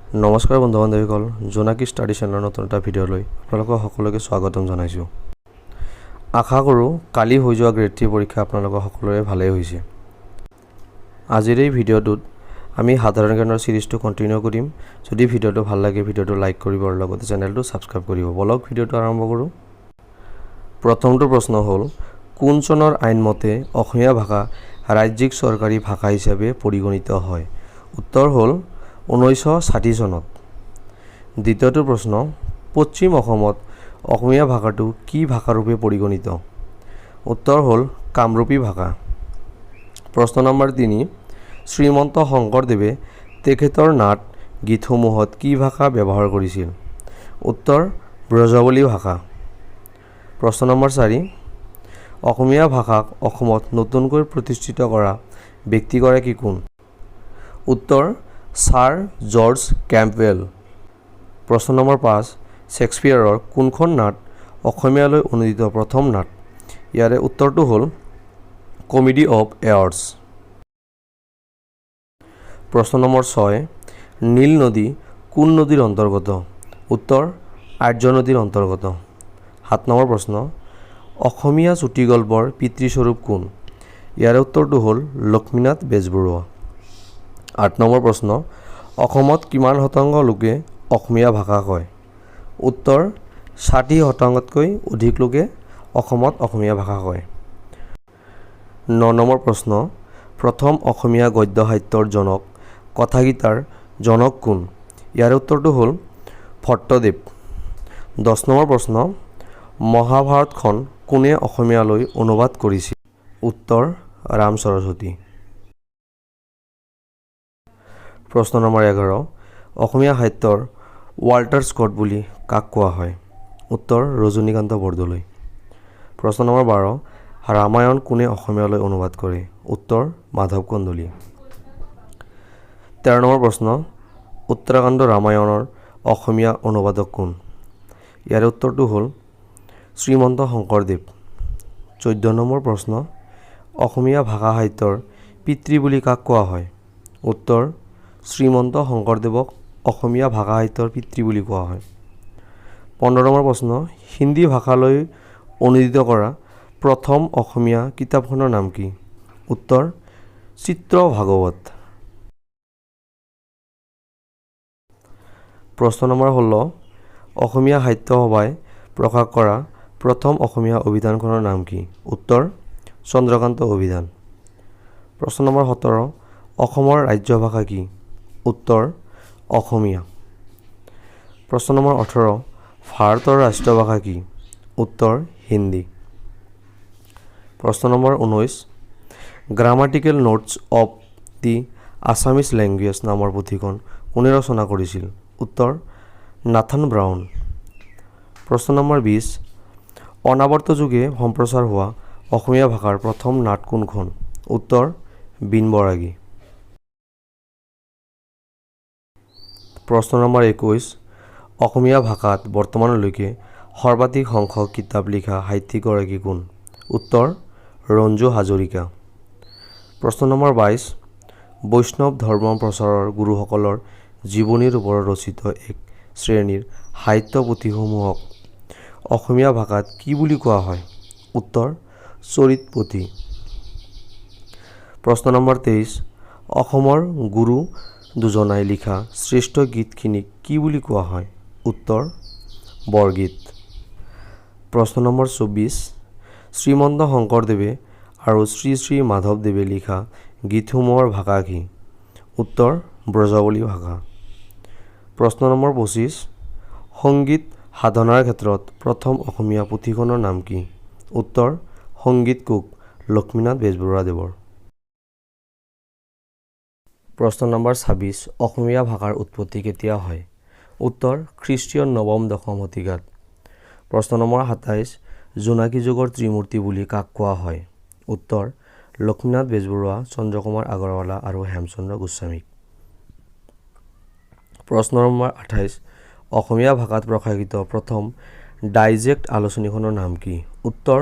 নমস্কাৰ বন্ধু বান্ধৱীসকল, জোনাকী ষ্টাডি চেনেলৰ নতুন এটা ভিডিঅ'লৈ আপোনালোকক সকলোকে স্বাগতম জনাইছোঁ। আশা কৰোঁ কালি হৈ যোৱা গ্ৰেড 3 পৰীক্ষা আপোনালোকৰ সকলোৰে ভালেই হৈছে। আজিৰ এই ভিডিঅ'টোত আমি সাধাৰণ জ্ঞানৰ সিৰিজটো কন্টিনিউ কৰিম। যদি ভিডিঅ'টো ভাল লাগে ভিডিঅ'টো লাইক কৰিব আৰু লগতে চেনেলটো সাবস্ক্ৰাইব কৰিব। বলক ভিডিঅ'টো আৰম্ভ কৰোঁ। প্ৰথমটো প্ৰশ্ন হ'ল, কোন চনৰ আইন মতে অসমীয়া ভাষা ৰাজ্যিক চৰকাৰী ভাষা হিচাপে পৰিগণিত হয়? উত্তৰ হ'ল 1960 চনত। দ্বিতীয়টো প্ৰশ্ন, পশ্চিম অসমত অসমীয়া ভাষাটো কি ভাষাৰূপে পৰিগণিত? উত্তৰ হ'ল কামৰূপী ভাষা। প্ৰশ্ন নম্বৰ 3, শ্ৰীমন্ত শংকৰদেৱে তেখেতৰ নাট গীতসমূহত কি ভাষা ব্যৱহাৰ কৰিছিল? উত্তৰ ব্ৰজাৱলী ভাষা। প্ৰশ্ন নম্বৰ 4, অসমীয়া ভাষাক অসমত নতুনকৈ প্ৰতিষ্ঠিত কৰা ব্যক্তিগৰাকী কোন? উত্তৰ ছাৰ জৰ্জ কেম্পবেল। প্ৰশ্ন নম্বৰ 5, শেক্সপিয়াৰৰ কোনখন নাট অসমীয়ালৈ অনুদিত প্ৰথম নাট? ইয়াৰে উত্তৰটো হ'ল কমেডি অফ এয়াৰ্ছ। প্ৰশ্ন নম্বৰ 6, নীল নদী কোন নদীৰ অন্তৰ্গত? উত্তৰ আৰ্য নদীৰ অন্তৰ্গত। 7 নম্বৰ প্ৰশ্ন, অসমীয়া চুটিগল্পৰ পিতৃস্বৰূপ কোন? ইয়াৰে উত্তৰটো হ'ল লক্ষ্মীনাথ বেজবৰুৱা। 8 নম্বৰ প্ৰশ্ন, অসমত কিমান শতাংশ লোকে অসমীয়া ভাষা কয়? উত্তৰ 60%তকৈ অধিক লোকে অসমত অসমীয়া ভাষা কয়। 9 নম্বৰ প্ৰশ্ন, প্ৰথম অসমীয়া গদ্য সাহিত্যৰ জনক কথাগীতাৰ জনক কোন? ইয়াৰ উত্তৰটো হ'ল ভট্টদেৱ। 10 নম্বৰ প্ৰশ্ন, মহাভাৰতখন কোনে অসমীয়ালৈ অনুবাদ কৰিছিল? উত্তৰ ৰাম সৰস্বতী। প্ৰশ্ন নম্বৰ 11, অসমীয়া সাহিত্যৰ ৱাল্টাৰ স্কট বুলি কাক কোৱা হয়? উত্তৰ ৰজনীকান্ত বৰদলৈ। প্ৰশ্ন নম্বৰ 12, ৰামায়ণ কোনে অসমীয়ালৈ অনুবাদ কৰে? উত্তৰ মাধৱ কন্দলী। 13 নম্বৰ প্ৰশ্ন, উত্তৰাখণ্ড ৰামায়ণৰ অসমীয়া অনুবাদক কোন? ইয়াৰে উত্তৰটো হ'ল শ্ৰীমন্ত শংকৰদেৱ। 14 নম্বৰ প্ৰশ্ন, অসমীয়া ভাষা সাহিত্যৰ পিতৃ বুলি কাক কোৱা হয়? উত্তৰ শ্ৰীমন্ত শংকৰদেৱক অসমীয়া ভাষা সাহিত্যৰ পিতৃ বুলি কোৱা হয়। 15 নম্বৰ প্ৰশ্ন, হিন্দী ভাষালৈ অনুদিত কৰা প্ৰথম অসমীয়া কিতাপখনৰ নাম কি? উত্তৰ চিত্ৰ ভাগৱত। প্ৰশ্ন নম্বৰ 16, অসমীয়া সাহিত্য সভাই প্ৰকাশ কৰা প্ৰথম অসমীয়া অভিধানখনৰ নাম কি? উত্তৰ চন্দ্ৰকান্ত অভিধান। প্ৰশ্ন নম্বৰ 17, অসমৰ ৰাজ্য ভাষা কি? উত্তৰ অসমীয়া। প্ৰশ্ন নম্বৰ 18, ভাৰতৰ ৰাষ্ট্ৰীয় ভাষা কি? উত্তৰ হিন্দী। প্ৰশ্ন number 19, grammatical notes of the Assamese language নামৰ পুথিখন কোনে ৰচনা কৰিছিল? উত্তৰ নাথান ব্ৰাউন। প্ৰশ্ন নম্বৰ 20, অনাবৰ্ত যুগে সম্প্ৰচাৰ হোৱা অসমীয়া ভাষাৰ প্ৰথম নাট কোনখন? উত্তৰ বীণ বৰাগী। প্ৰশ্ন নম্বৰ 21, অসমীয়া ভাষাত বৰ্তমানলৈকে সৰ্বাধিক সংখ্যক কিতাপ লিখা সাহিত্যিকগৰাকী কোন? উত্তৰ ৰঞ্জু হাজৰিকা। প্ৰশ্ন নম্বৰ 22, বৈষ্ণৱ ধৰ্ম প্ৰচাৰৰ গুৰুসকলৰ জীৱনীৰ ওপৰত ৰচিত এক শ্ৰেণীৰ সাহিত্য পুথিসমূহক অসমীয়া ভাষাত কি বুলি কোৱা হয়? উত্তৰ চৰিত পুথি। প্ৰশ্ন নম্বৰ 23, অসমৰ গুৰু দুজনাই লিখা শ্ৰেষ্ঠ গীতখিনিক কি বুলি কোৱা হয়? উত্তৰ বৰগীত। প্ৰশ্ন নম্বৰ 24, শ্ৰীমন্ত শংকৰদেৱে আৰু শ্ৰী শ্ৰী মাধৱদেৱে লিখা গীতসমূহৰ ভাষা কি? উত্তৰ ব্ৰজাৱলী ভাষা। প্ৰশ্ন নম্বৰ 25, সংগীত সাধনাৰ ক্ষেত্ৰত প্ৰথম অসমীয়া পুথিখনৰ নাম কি? উত্তৰ সংগীত কোষ লক্ষ্মীনাথ বেজবৰুৱাদেৱৰ। প্ৰশ্ন নম্বৰ 26, অসমীয়া ভাষাৰ উৎপত্তি কেতিয়া হয়? উত্তৰ খ্ৰীষ্টীয় নৱম দশম শতিকাত। প্ৰশ্ন নম্বৰ 27, জোনাকী যুগৰ ত্ৰিমূৰ্তি বুলি কাক কোৱা হয়? উত্তৰ লক্ষ্মীনাথ বেজবৰুৱা, চন্দ্ৰকুমাৰ আগৰৱালা আৰু হেমচন্দ্ৰ গোস্বামীক। প্ৰশ্ন নম্বৰ 28, অসমীয়া ভাষাত প্ৰকাশিত প্ৰথম ডাইজেক্ট আলোচনীখনৰ নাম কি? উত্তৰ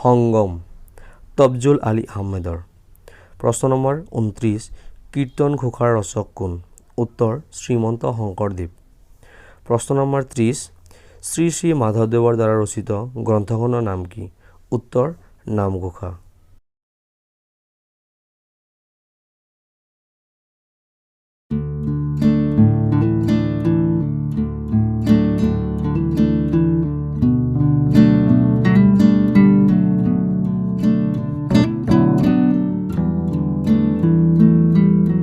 সংগম, তফজুল আলী আহমেদৰ। প্ৰশ্ন নম্বৰ 29, কীৰ্তন ঘোষাৰ ৰচক কোন? উত্তৰ শ্ৰীমন্ত শংকৰদেৱ। প্ৰশ্ন নম্বৰ 30 শ্ৰী শ্ৰী মাধৱদেৱৰ দ্বাৰা ৰচিত গ্ৰন্থখনৰ নাম কি? উত্তৰ নামঘোষা।